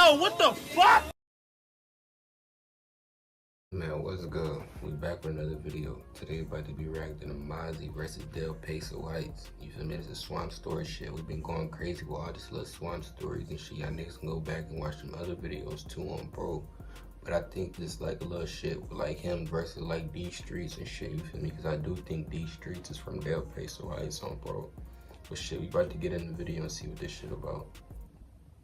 yo, what the fuck? Man, what's good? We back with another video. Today about to be reacting to MOZZY versus PASO Heights. You feel me? This is swamp story shit. We've been going crazy with all this little swamp stories and shit. Y'all niggas can go back and watch some other videos too on bro. But I think this like a little shit with like him versus like these streets and shit. You feel me? Because I do think these streets is from PASO Heights on bro. But shit, we about to get in the video and see what this shit about.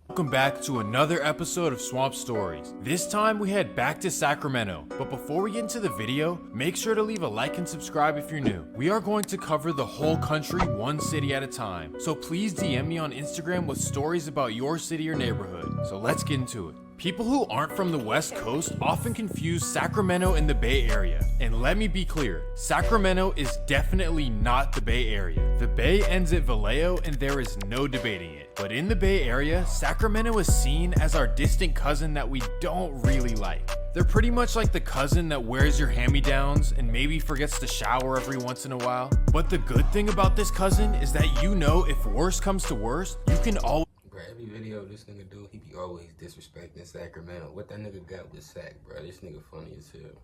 Welcome back to another episode of Swamp Stories. This time we head back to Sacramento, but before we get into the video, make sure to leave a like and subscribe if you're new. We are going to cover the whole country one city at a time, so please DM me on Instagram with stories about your city or neighborhood. So let's get into it. People who aren't from the West Coast often confuse Sacramento and the Bay Area. And let me be clear, Sacramento is definitely not the Bay Area. The Bay ends at Vallejo and there is no debating it. But in the Bay Area, Sacramento is seen as our distant cousin that we don't really like. They're pretty much like the cousin that wears your hand-me-downs and maybe forgets to shower every once in a while. But the good thing about this cousin is that you know if worse comes to worse, you can always... Every video this nigga do, he be always disrespecting Sacramento. What that nigga got with Sac, bro? This nigga funny as hell.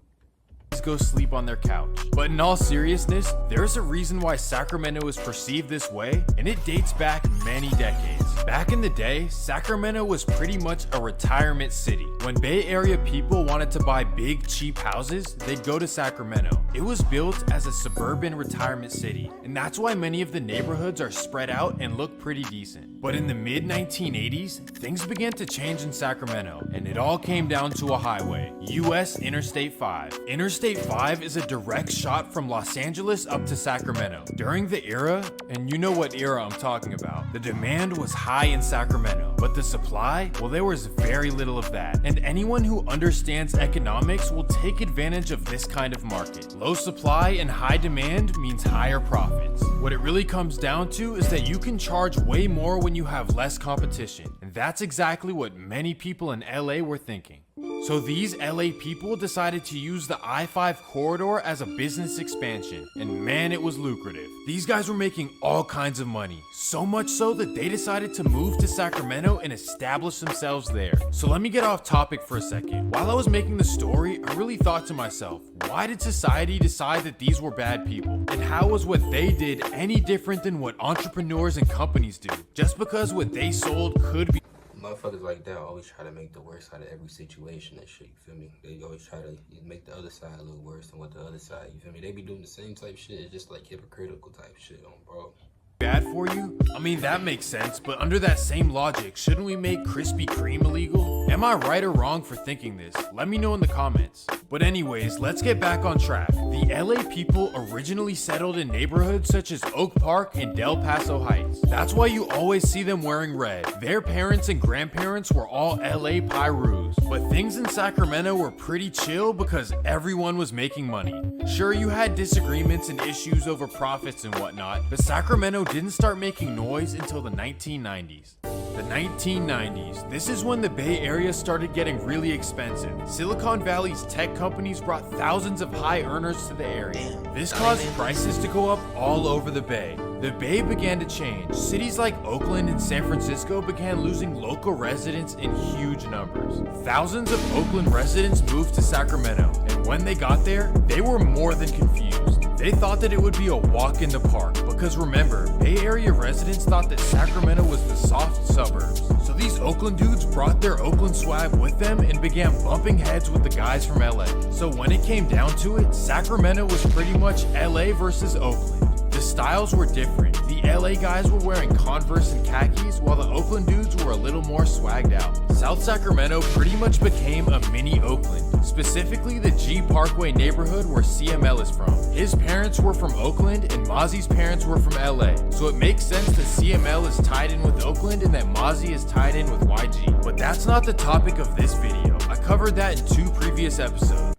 Go sleep on their couch. But in all seriousness, there's a reason why Sacramento is perceived this way, and it dates back many decades. Back in the day, Sacramento was pretty much a retirement city. When Bay Area people wanted to buy big, cheap houses, they'd go to Sacramento. It was built as a suburban retirement city, and that's why many of the neighborhoods are spread out and look pretty decent. But in the mid-1980s, things began to change in Sacramento, and it all came down to a highway, US Interstate 5. Interstate 5 is a direct shot from Los Angeles up to Sacramento. During the era, and you know what era I'm talking about, the demand was high in Sacramento, but the supply, well, there was very little of that. And anyone who understands economics will take advantage of this kind of market. Low supply and high demand means higher profits. What it really comes down to is that you can charge way more when you have less competition. And that's exactly what many people in LA were thinking. So these LA people decided to use the I-5 corridor as a business expansion, and man, it was lucrative. These guys were making all kinds of money, so much so that they decided to move to Sacramento and establish themselves there. So let me get off topic for a second. While I was making the story, I really thought to myself, why did society decide that these were bad people? And how was what they did any different than what entrepreneurs and companies do? Just because what they sold could be... Motherfuckers like that always try to make the worst out of every situation and shit, you feel me? They always try to make the other side look worse than what the other side, you feel me? They be doing the same type shit, it's just like hypocritical type shit on bro. Bad for you? I mean, that makes sense, but under that same logic, shouldn't we make Krispy Kreme illegal? Am I right or wrong for thinking this? Let me know in the comments. But anyways, let's get back on track. The LA people originally settled in neighborhoods such as Oak Park and Del Paso Heights. That's why you always see them wearing red. Their parents and grandparents were all LA Pyrus. But things in Sacramento were pretty chill because everyone was making money. Sure, you had disagreements and issues over profits and whatnot, but Sacramento didn't start making noise until the 1990s. The 1990s, this is when the Bay Area started getting really expensive. Silicon Valley's tech companies brought thousands of high earners to the area. This caused prices to go up all over the Bay. The Bay began to change. Cities like Oakland and San Francisco began losing local residents in huge numbers. Thousands of Oakland residents moved to Sacramento, and when they got there, they were more than confused. They thought that it would be a walk in the park, because remember, Bay Area residents thought that Sacramento was the soft suburbs. So these Oakland dudes brought their Oakland swag with them and began bumping heads with the guys from LA. So when it came down to it, Sacramento was pretty much LA versus Oakland. The styles were different. The LA guys were wearing Converse and khakis, while the Oakland dudes were a little more swagged out. South Sacramento pretty much became a mini Oakland, specifically the G Parkway neighborhood where CML is from. His parents were from Oakland and Mozzy's parents were from LA, so it makes sense that CML is tied in with Oakland and that MOZZY is tied in with YG. But that's not the topic of this video. I covered that in 2 previous episodes.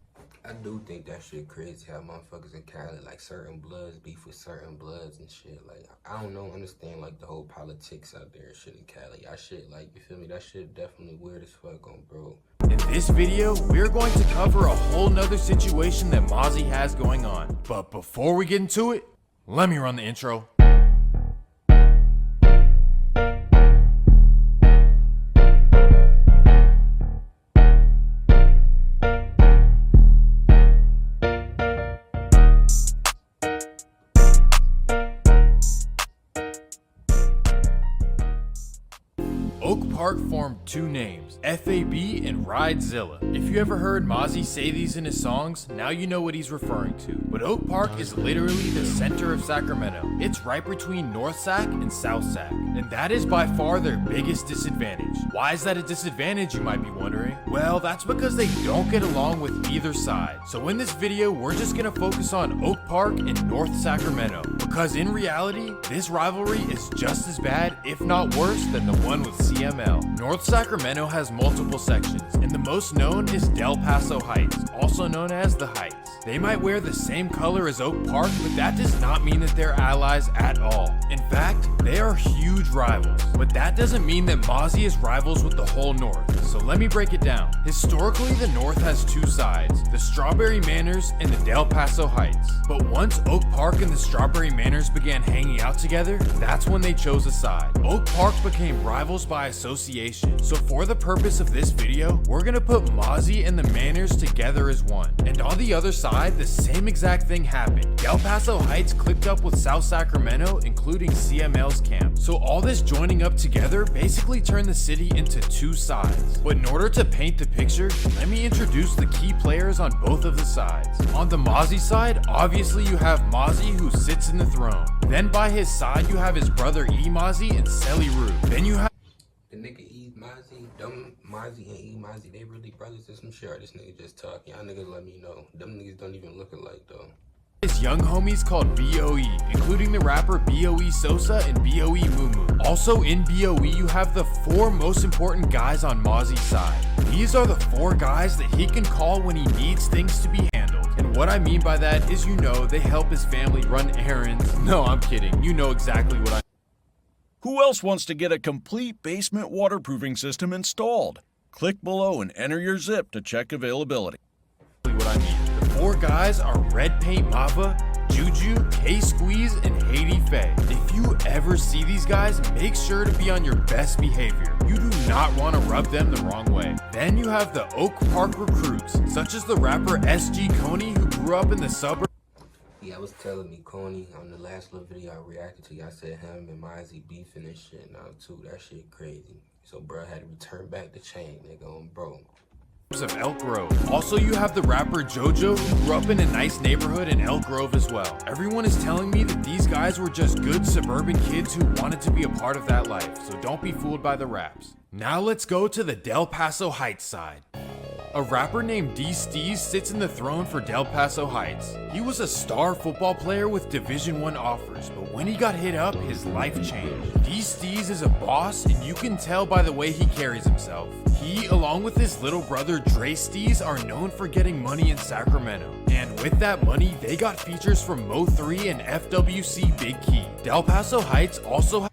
I do think that shit crazy how motherfuckers in Cali, like certain bloods beef with certain bloods and shit. Like, I don't know, understand like the whole politics out there and shit in Cali. That shit, like, you feel me? That shit definitely weird as fuck on bro. In this video, we're going to cover a whole nother situation that MOZZY has going on. But before we get into it, let me run the intro. Oak Park formed two names, FAB and Ridezilla. If you ever heard MOZZY say these in his songs, now you know what he's referring to. But Oak Park is literally the center of Sacramento. It's right between North Sac and South Sac, and that is by far their biggest disadvantage. Why is that a disadvantage, you might be wondering? Well, that's because they don't get along with either side. So in this video, we're just gonna focus on Oak Park and North Sacramento, because in reality, this rivalry is just as bad, if not worse, than the one with CML. North Sacramento has multiple sections, and the most known is Del Paso Heights, also known as the Heights. They might wear the same color as Oak Park, but that does not mean that they're allies at all. In fact, they are huge rivals. But that doesn't mean that MOZZY is rivals with the whole North. So let me break it down. Historically, the North has two sides, the Strawberry Manors and the Del Paso Heights. But once Oak Park and the Strawberry Manors began hanging out together, that's when they chose a side. Oak Park became rivals by association. So for the purpose of this video, we're gonna put MOZZY and the Manors together as one. And on the other side, the same exact thing happened. Del Paso Heights clicked up with South Sacramento, including CML's camp. So all this joining up together basically turned the city into two sides. But in order to paint the picture, let me introduce the key players on both of the sides. On the MOZZY side, obviously you have MOZZY, who sits in the throne. Then by his side you have his brother E-MOZZY and Selly Roo. Then you have The nigga E-MOZZY, them MOZZY and E-MOZZY, they really brothers or some shit? Or this nigga just talking? Y'all niggas let me know. Them niggas don't even look alike though. his young homies called BOE, including the rapper BOE Sosa and BOE Mumu. Also in BOE, you have the four most important guys on MOZZY's side. These are the four guys that he can call when he needs things to be handled. And what I mean by that is, you know, they help his family run errands. No, I'm kidding. You know exactly what I mean. Who else wants to get a complete basement waterproofing system installed? Click below and enter your zip to check availability. What I mean. The four guys are Red Paint Mava, Juju, K-Squeeze, and Haiti Faye. If you ever see these guys, make sure to be on your best behavior. You do not want to rub them the wrong way. Then you have the Oak Park recruits, such as the rapper SG Coney, who grew up in the suburbs. Yeah, I was telling me, Coney, on the last little video I reacted to, y'all said him and MOZZY beefing and shit now too. That shit crazy. So bro had to return back the chain, nigga, on bro. Of Elk Grove. Also, you have the rapper JoJo, who grew up in a nice neighborhood in Elk Grove as well. Everyone is telling me that these guys were just good suburban kids who wanted to be a part of that life, so don't be fooled by the raps. Now let's go to the Del Paso Heights side. A rapper named D-Steez sits in the throne for Del Paso Heights. He was a star football player with Division I offers, but when he got hit up, his life changed. D-Steez is a boss, and you can tell by the way he carries himself. He, along with his little brother Dre Steez, are known for getting money in Sacramento. And with that money, they got features from Mo3 and FWC Big Key. Del Paso Heights also I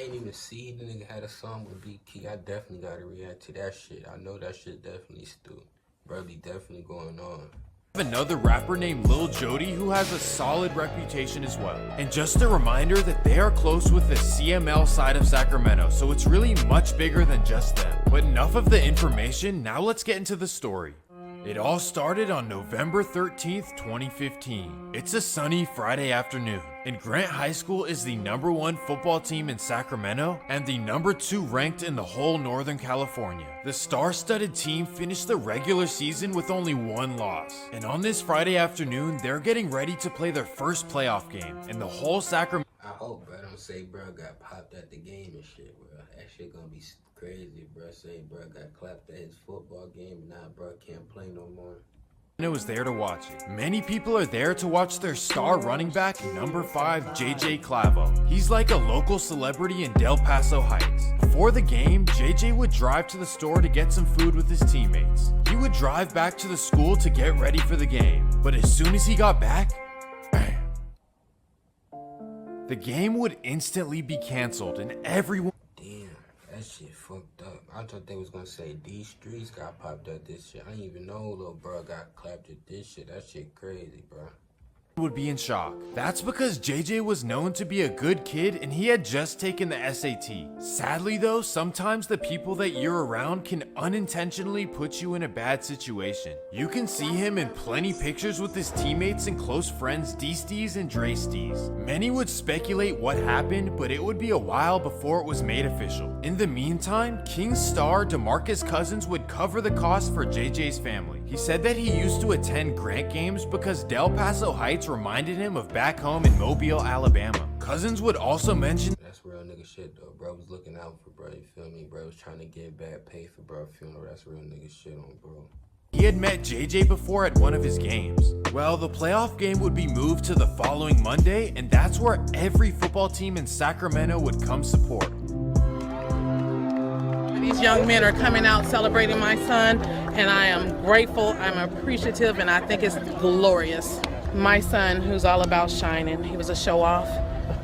ain't even see the nigga had a song with Big Key. I definitely gotta react to that shit. I know that shit definitely stupid. Bro be definitely going on. another rapper named Lil Jody, who has a solid reputation as well. And just a reminder that they are close with the CML side of Sacramento, so it's really much bigger than just them. But enough of the information, now let's get into the story. It all started on November 13th, 2015. It's a sunny Friday afternoon, and Grant High School is the #1 football team in Sacramento and the #2 ranked in the whole Northern California. The star-studded team finished the regular season with only one loss, and on this Friday afternoon, they're getting ready to play their first playoff game, and the whole Sacramento. I hope, bro, don't say bro got popped at the game and shit, bro. That shit gonna be crazy, bro. Say bro got clapped at his football game and now bro can't play no more. Was there to watch it. Many people are there to watch their star running back, #5, JJ Clavo. He's like a local celebrity in Del Paso Heights. Before the game, JJ would drive to the store to get some food with his teammates. He would drive back to the school to get ready for the game. But as soon as he got back, bam, the game would instantly be canceled and everyone. Damn, that shit fucked up. I thought they was gonna say these streets got popped at this shit. I didn't even know little bro got clapped at this shit. That shit crazy, bro. would be in shock. That's because JJ was known to be a good kid and he had just taken the SAT. Sadly though, sometimes the people that you're around can unintentionally put you in a bad situation. You can see him in plenty pictures with his teammates and close friends D-Steez and Dre-Steez. Many would speculate what happened, but it would be a while before it was made official. In the meantime, King's star DeMarcus Cousins would cover the cost for JJ's family. He said that he used to attend Grant games because Del Paso Heights reminded him of back home in Mobile, Alabama. Cousins would also mention That's real nigga shit though. Bro was looking out for bro, you feel me? Bro was trying to get bad pay for bro funeral. That's real nigga shit on bro. he had met JJ before at one of his games. Well, the playoff game would be moved to the following Monday, and that's where every football team in Sacramento would come support. These young men are coming out celebrating my son, and I am grateful, I'm appreciative, and I think it's glorious. My son, who's all about shining, he was a show-off,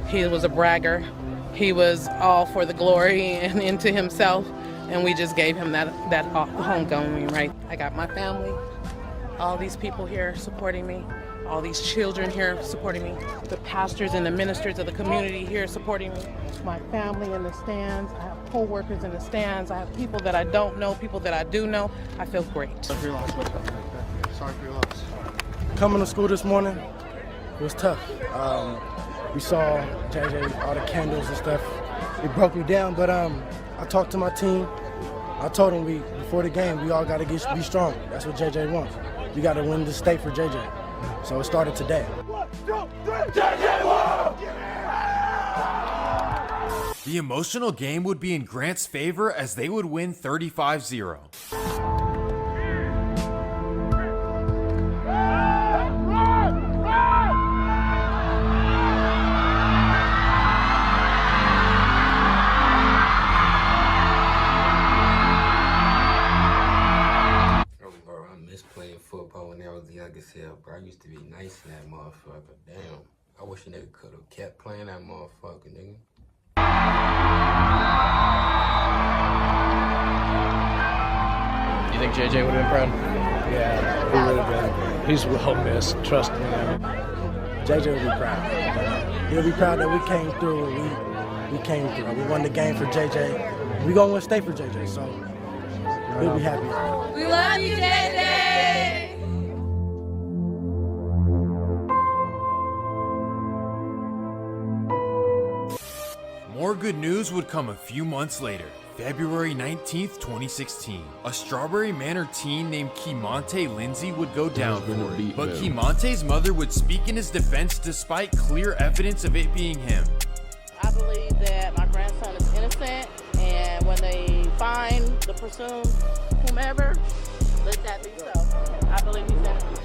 he was a bragger, he was all for the glory and into himself, and we just gave him that homecoming, right? I got my family, all these people here supporting me, all these children here supporting me, the pastors and the ministers of the community here supporting me, my family in the stands, I have co-workers in the stands, I have people that I don't know, people that I do know. I feel great. Sorry for your loss. Coming to school this morning, it was tough. We saw JJ, all the candles and stuff. It broke me down, but I talked to my team. I told them before the game, we all got to be strong. That's what JJ wants. We got to win the state for JJ. So it started today. 1, 2, 3, JJ won! The emotional game would be in Grant's favor as they would win 35-0. Football when I was young as hell, bro. I used to be nice in that motherfucker. Damn. I wish a nigga could have kept playing that motherfucker, nigga. You think JJ would have been proud? Yeah, he would have been. He's well missed, trust me. JJ will be proud. He'll be proud that we came through and we came through. We won the game for JJ. We gonna win state for JJ, so we'll be happy. We love you, JJ! More good news would come a few months later, February 19th, 2016. A Strawberry Manor teen named Kemonte Lindsay would go down for it, but Kemonte's mother would speak in his defense despite clear evidence of it being him. I believe that my grandson is innocent, and when they find the presumed whomever, let that be so. I believe he's innocent.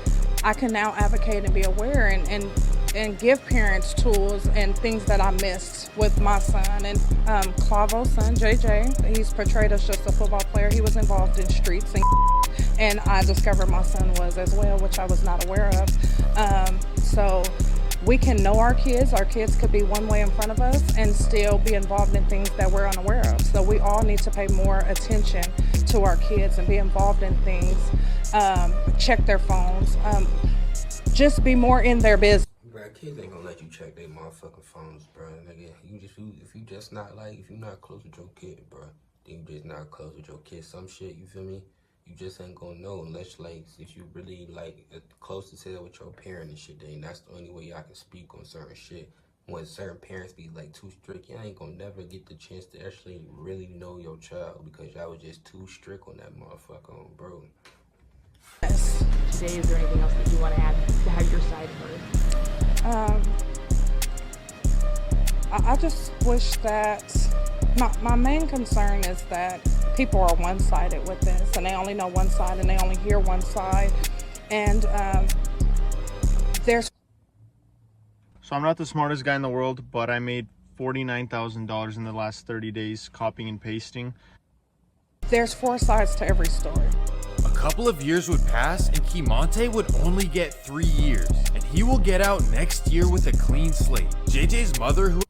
I can now advocate and be aware and give parents tools and things that I missed with my son. And Clavo's son, JJ, he's portrayed as just a football player. He was involved in streets, and I discovered my son was as well, which I was not aware of. So we can know our kids could be one way in front of us and still be involved in things that we're unaware of. So we all need to pay more attention to our kids and be involved in things, check their phones, just be more in their business. Bro, kids ain't gonna let you check their motherfucking phones, bro. Nigga, if you just not if you're not close with your kid, bro, then you just not close with your kid. Some shit, you feel me? You just ain't gonna know unless if you really close to hell with your parent and shit. Then that's the only way I can speak on certain shit. When certain parents be too strict, you ain't gonna never get the chance to actually really know your child because y'all was just too strict on that motherfucker, bro. Yes. Today, is there anything else that you want to add to how your side heard? I just wish that my main concern is that people are one-sided with this, and they only know one side, and they only hear one side, and there's. So I'm not the smartest guy in the world, but I made $49,000 in the last 30 days copying and pasting. There's four sides to every story. A couple of years would pass and Kemonte would only get 3 years, and he will get out next year with a clean slate. JJ's mother, who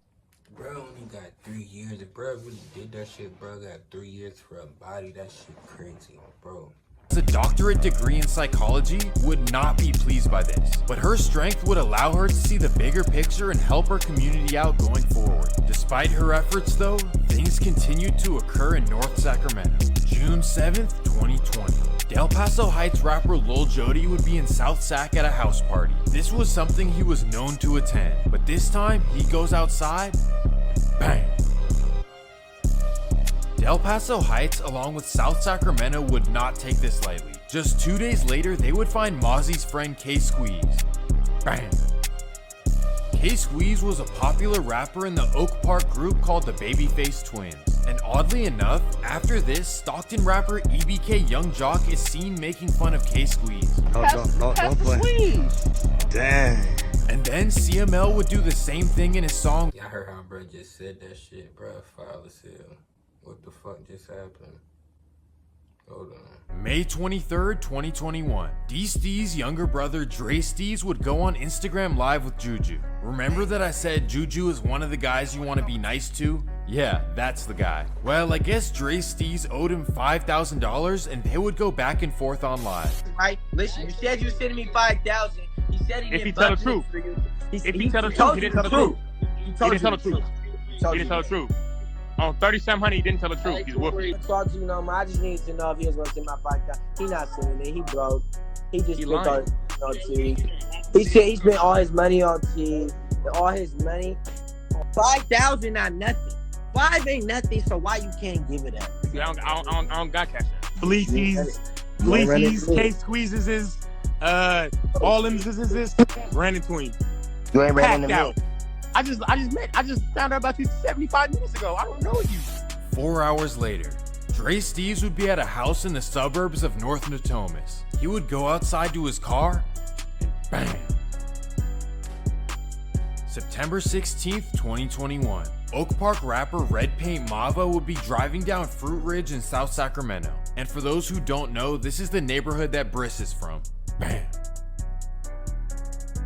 Bro only got 3 years. If bro really did that shit, bro got 3 years for a body. That shit crazy, bro. a doctorate degree in psychology, would not be pleased by this, but her strength would allow her to see the bigger picture and help her community out going forward. Despite her efforts though, things continued to occur in North Sacramento. June 7th, 2020. Del Paso Heights rapper Lil Jody would be in South Sac at a house party. This was something he was known to attend, but this time he goes outside, bang. Del Paso Heights along with South Sacramento would not take this lightly. Just 2 days later, they would find Mozzy's friend K-Squeeze. Bang! K-Squeeze was a popular rapper in the Oak Park group called the Babyface Twins. And oddly enough, after this, Stockton rapper EBK Young Jock is seen making fun of K-Squeeze. Don't play. Dang. And then CML would do the same thing in his song. Y'all heard how bro just said that shit, bro. Foul as hell. What the fuck just happened? Hold on. May 23rd, 2021. D-Steez's younger brother Dre Steez would go on Instagram Live with Juju. Remember that I said Juju is one of the guys you want to be nice to? Yeah, that's the guy. Well, I guess Dre Steez owed him $5,000 and they would go back and forth on live. Right? Listen, you said you were sending me 5,000. He said he didn't. If he tell the truth. If he tell the truth, he didn't tell the truth. He didn't tell the truth. He didn't tell the truth. On 3700, he didn't tell the truth. He's whooping. Talk to you, I just needed to know if he was gonna send my 5,000. He not sending it. He broke. He just spent all his money on tea. He said he spent all his money on tea. And all his money. 5,000 not nothing. 5 ain't nothing. So why you can't give it up? See, I don't got cash. Fleecies, K-Squeezes is, all them is ran into him. You ain't ran into out. I just found out about you 75 minutes ago. I don't know you. 4 hours later, Dre Steez would be at a house in the suburbs of North Natomas. He would go outside to his car and bang. September 16th, 2021. Oak Park rapper Red Paint Mava would be driving down Fruit Ridge in South Sacramento. And for those who don't know, this is the neighborhood that Briss is from. Bam.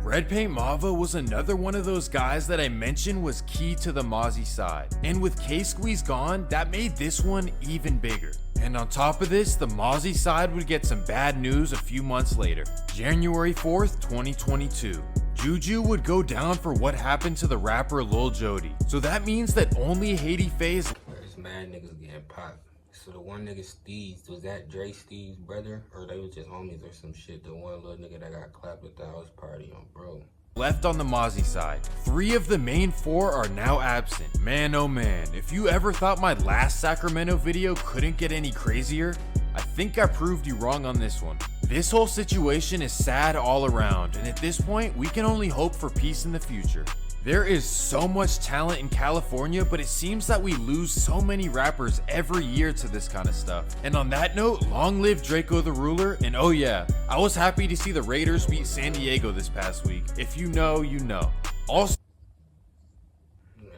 Red Paint Mava was another one of those guys that I mentioned was key to the Mozzy side. And with K-Squeeze gone, that made this one even bigger. And on top of this, the Mozzy side would get some bad news a few months later. January 4th, 2022. Juju would go down for what happened to the rapper Lil Jody. So that means that only Haiti Faye's There's mad niggas getting popped. So the one nigga Steez, was that Dre Steez's brother? Or they was just homies or some shit? The one little nigga that got clapped at the house party on, bro. left on the Mozzy side. 3 of the main 4 are now absent. Man oh man, if you ever thought my last Sacramento video couldn't get any crazier, I think I proved you wrong on this one. This whole situation is sad all around, and at this point, we can only hope for peace in the future. There is so much talent in California, but it seems that we lose so many rappers every year to this kind of stuff. And on that note, long live Draco the Ruler, and oh yeah, I was happy to see the Raiders beat San Diego this past week. If you know, you know. Also,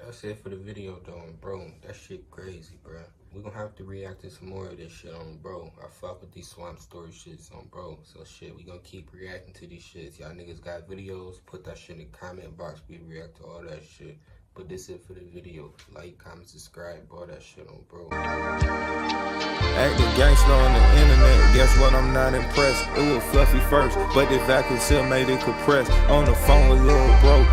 that's it for the video though, bro. That shit crazy, bro. We gonna have to react to some more of this shit on, bro. I fuck with these swamp story shits on, bro. So shit, we gonna keep reacting to these shits. Y'all niggas got videos, put that shit in the comment box. We react to all that shit. But this is it for the video. Like, comment, subscribe, all that shit on, bro. Acting gangster on the internet, guess what, I'm not impressed. It was fluffy first, but the vacuum still made it compressed. On the phone with Lil Bro.